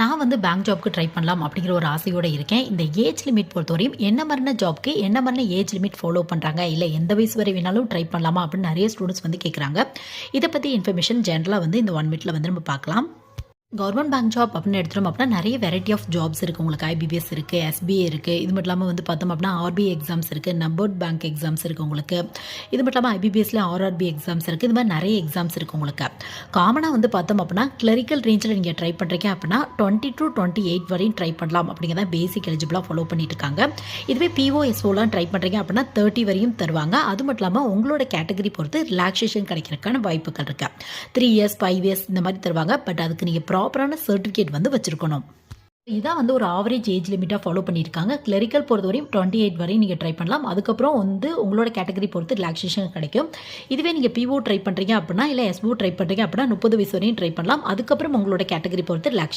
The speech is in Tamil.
நான் வந்து பேங்க் ஜாப்க்கு ட்ரை பண்ணலாம் அப்படிங்கிற ஒரு ஆசையோட இருக்கேன். இந்த ஏஜ் லிமிட் பொறுத்தவரையும் என்ன மாரியான ஜாப்க்கு என்ன மாரியான ஏஜ் லிமிட் ஃபாலோ பண்றாங்க? இல்ல எந்த வயசு வரை வேணாலும் ட்ரை பண்ணலாமா? அப்படின்னு நெறைய ஸ்டூடண்ட்ஸ் வந்து கேட்குறாங்க. இத பத்தி இன்ஃபர்மேஷன் ஜென்ரலா வந்து இந்த 1 மினிட்ல வந்து நம்ம பார்க்கலாம். கவர்மெண்ட் பேங்க் ஜாப் அப்படின்னு எடுத்துட்டோம் அப்படின்னா நிறைய வெரைட்டி ஆஃப் ஜாப்ஸ் இருக்குது. உங்களுக்கு ஐபிபிஎஸ் இருக்குது, எஸ்பிஐ இருக்குது. இது மட்டும் இல்லாமல் வந்து பார்த்தோம் அப்படின்னா ஆர்பிஐ எக்ஸாம்ஸ் இருக்குது, நபார்ட் பேங்க் எக்ஸாம்ஸ் இருக்குது உங்களுக்கு. இது மட்டும் இல்லாமல் ஐபிபிஎஸ்ல ஆர்ஆர்பி எக்ஸாம்ஸ் இருக்குது. இது மாதிரி நிறைய எக்ஸாம்ஸ் இருக்குது உங்களுக்கு. காமனாக வந்து பார்த்தோம் அப்படின்னா கிளரிக்கல் ரேஞ்சில் நீங்கள் ட்ரை பண்ணுறீங்க அப்படின்னா 20 to 28 வரையும் ட்ரை பண்ணலாம் அப்படிங்கிறத பேசிக் எலிஜிபிளாக ஃபாலோ பண்ணிட்டு இருக்காங்க. இதுவே பிஓஎஸ்ஓலாம் ட்ரை பண்ணுறீங்க அப்படின்னா 30 வரையும் தருவாங்க. அது மட்டும் இல்லாமல் உங்களோட கேட்டகரி பொறுத்து ரிலாக்ஸேஷன் கிடைக்கிறதுக்கான வாய்ப்புகள் இருக்கு. 3 இயர்ஸ் 5 இயர்ஸ் இந்த மாதிரி தருவாங்க. பட் அதுக்கு நீங்கள் ப்ராப்பரான சர்டிஃபிகேட் வந்து வச்சிருக்கணும். இதான் வந்து ஒரு ஆவரேஜ் ஏஜ் லிமிட்டாக ஃபாலோ பண்ணியிருக்காங்க. கிளரிக்கல் பொறுத்தவரையும் 28 வரையும் நீங்கள் ட்ரை பண்ணலாம். அதுக்கப்புறம் வந்து உங்களோட கேட்டகரி பொறுத்து ரிலாக்ஸேஷன் கிடைக்கும். இதுவே நீங்கள் பிஓ ட்ரை பண்ணுறீங்க அப்படின்னா இல்லை எஸ்ஓ ட்ரை பண்ணுறீங்க அப்படின்னா 30 வயசு வரையும் ட்ரை பண்ணலாம். அதுக்கப்புறம் உங்களோட கேட்டகரி பொறுத்து ரிலாக்ஸேஷன்